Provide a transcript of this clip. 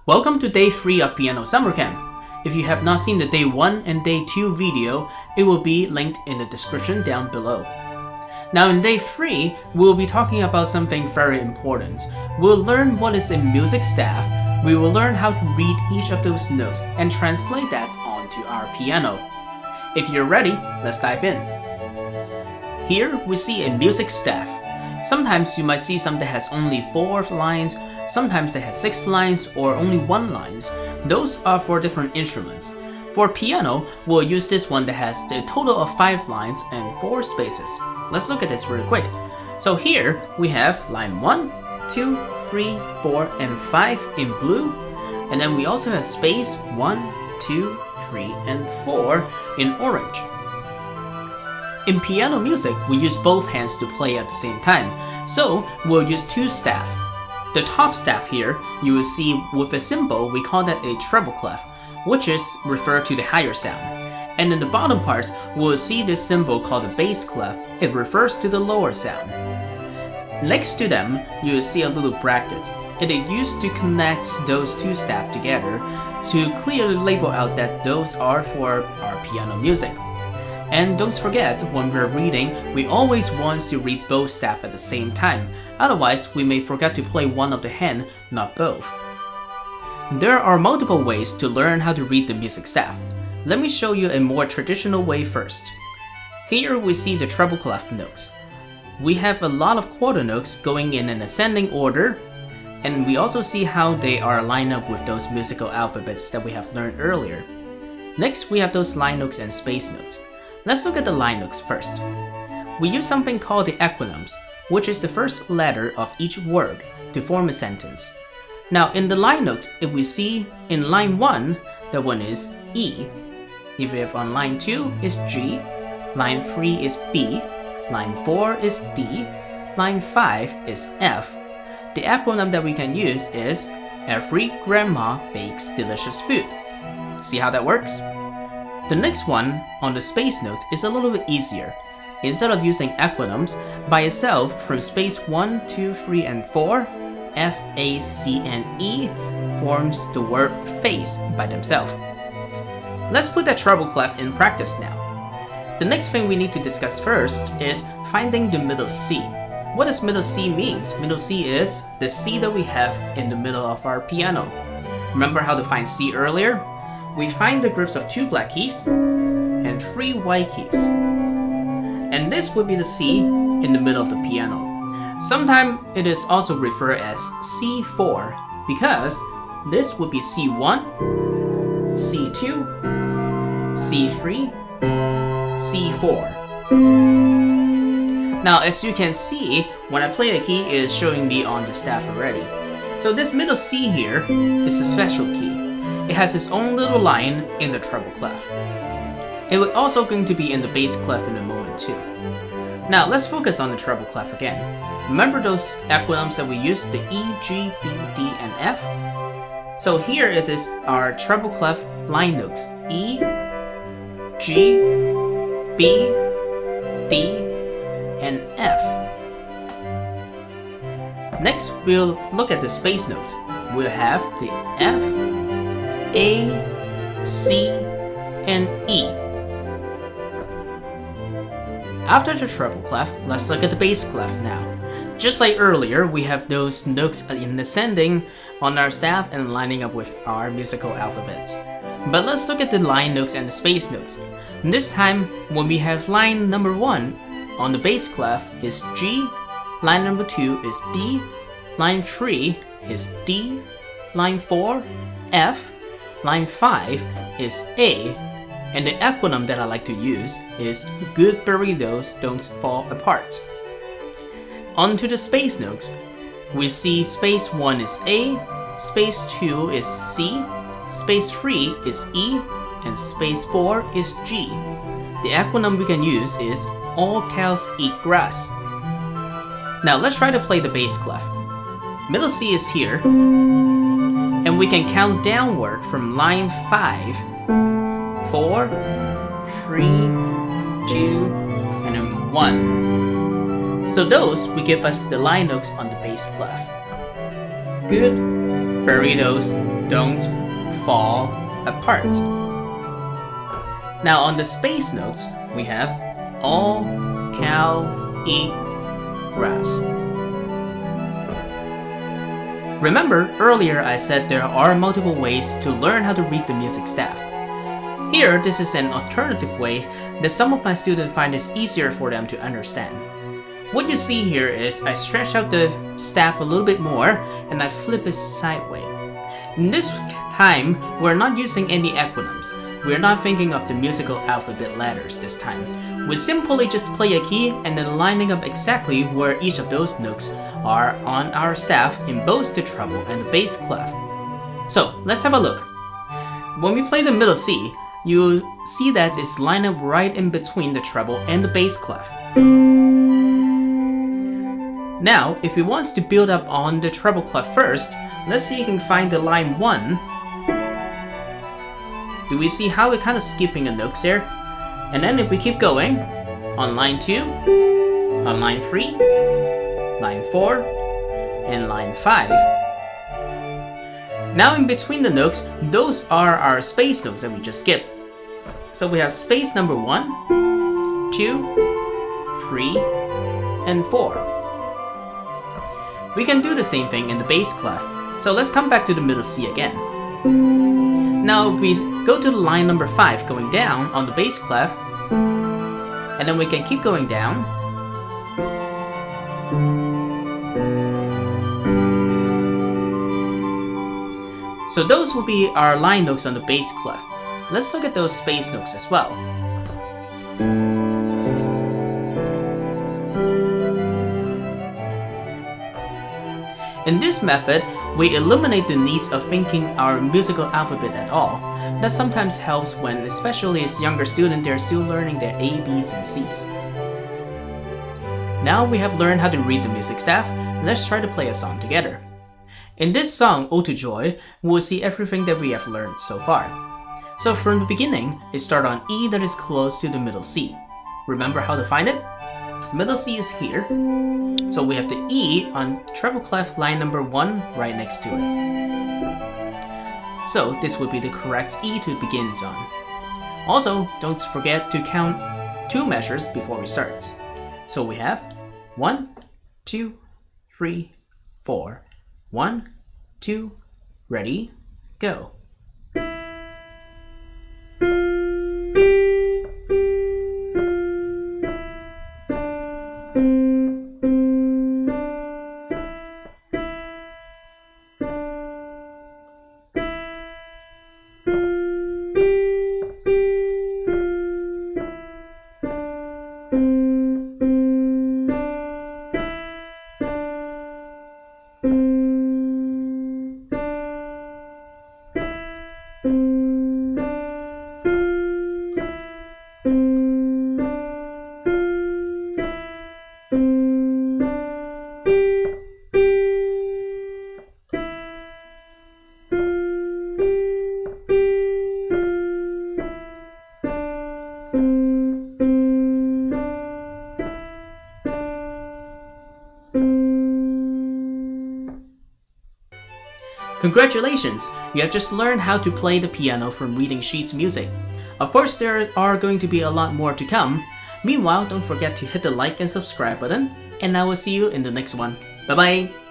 Welcome to Day 3 of Piano Summer Camp. If you have not seen the Day 1 and Day 2 video, it will be linked in the description down below. Now in Day 3, we'll be talking about something very important. We'll learn what is a music staff, we will learn how to read each of those notes and translate that onto our piano. If you're ready, let's dive in. Here we see a music staff. Sometimes you might see some that has only 4 lines, sometimes they have 6 lines or only 1 lines. Those are for different instruments. For piano, we'll use this one that has a total of 5 lines and 4 spaces. Let's look at this really quick. So here we have line 1, 2, 3, 4, and 5 in blue. And then we also have space 1, 2, 3, and 4 in orange. In piano music, we use both hands to play at the same time. So we'll use 2 staff. The top staff here, you will see with a symbol, we call that a treble clef, which is referred to the higher sound. And in the bottom part, we'll see this symbol called the bass clef. It refers to the lower sound. Next to them, you will see a little bracket. It is used to connect those 2 staff together to clearly label out that those are for our piano music. And don't forget, when we're reading, we always want to read both staff at the same time. Otherwise, we may forget to play one of the hand, not both. There are multiple ways to learn how to read the music staff. Let me show you a more traditional way first. Here we see the treble clef notes. We have a lot of quarter notes going in an ascending order, and we also see how they are lined up with those musical alphabets that we have learned earlier. Next, we have those line notes and space notes. Let's look at the line notes first. We use something called the equonyms, which is the first letter of each word to form a sentence. Now in the line notes, if we see in line 1, that one is E. If we have on line 2 is G, line 3 is B, line 4 is D, line 5 is F. The acronym that we can use is Every Grandma Bakes Delicious Food. See how that works? The next one on the space notes is a little bit easier. Instead of using acronyms, by itself from space 1, 2, 3, and 4, F, A, C, and E forms the word face by themselves. Let's put that treble clef in practice now. The next thing we need to discuss first is finding the middle C. What does middle C mean? Middle C is the C that we have in the middle of our piano. Remember how to find C earlier? We find the groups of 2 black keys and 3 white keys. And this would be the C in the middle of the piano. Sometimes it is also referred as C4 because this would be C1, C2, C3, C4. Now as you can see, when I play the key, it is showing me on the staff already. So this middle C here is a special key. It has its own little line in the treble clef. It will also going to be in the bass clef in a moment too. Now let's focus on the treble clef again. Remember those acronyms that we used, the E, G, B, D, and F? So here is our treble clef line notes, E, G, B, D, and F. Next, we'll look at the space notes. We'll have the F, A, C, and E. After the treble clef, let's look at the bass clef now. Just like earlier, we have those notes in ascending on our staff and lining up with our musical alphabets. But let's look at the line notes and the space notes. And this time, when we have line number 1 on the bass clef is G, line number 2 is B, line 3 is D, line 4, F, line 5 is A, and the acronym that I like to use is Good Burritos Don't Fall Apart. On to the space notes. We see space 1 is A, space 2 is C, space 3 is E, and space 4 is G. The acronym we can use is All Cows Eat Grass. Now let's try to play the bass clef. Middle C is here, and we can count downward from line 5, 4, 3, 2, and then 1. So those will give us the line notes on the bass clef. Good burritos don't fall apart. Now on the space notes, we have all cow eat grass. Remember, earlier I said there are multiple ways to learn how to read the music staff. Here, this is an alternative way that some of my students find it easier for them to understand. What you see here is I stretch out the staff a little bit more and I flip it sideways. In this time, we're not using any eponyms. We're not thinking of the musical alphabet letters this time. We simply just play a key and then lining up exactly where each of those notes are on our staff in both the treble and the bass clef. So let's have a look. When we play the middle C, you'll see that it's lined up right in between the treble and the bass clef. Now, if we want to build up on the treble clef first, let's see if we can find the line 1. Do we see how we're kind of skipping a notes there? And then if we keep going, on line 2, on line 3, line 4, and line 5. Now in between the notes, those are our space notes that we just skipped. So we have space number 1, 2, 3, and 4. We can do the same thing in the bass clef. So let's come back to the middle C again. Now we go to the line number 5 going down on the bass clef, and then we can keep going down. So those will be our line notes on the bass clef. Let's look at those space notes as well. In this method, we eliminate the needs of thinking our musical alphabet at all. That sometimes helps when, especially as younger students, they're still learning their A, B's, and C's. Now we have learned how to read the music staff, let's try to play a song together. In this song, Ode to Joy, we'll see everything that we have learned so far. So from the beginning, it starts on E that is close to the middle C. Remember how to find it? Middle C is here, so we have the E on treble clef line number 1 right next to it. So this would be the correct E to begin on. Also, don't forget to count 2 measures before we start. So we have 1, 2, 3, 4. 1, 2, ready, go. Congratulations! You have just learned how to play the piano from reading sheet music. Of course, there are going to be a lot more to come. Meanwhile, don't forget to hit the like and subscribe button, and I will see you in the next one. Bye bye!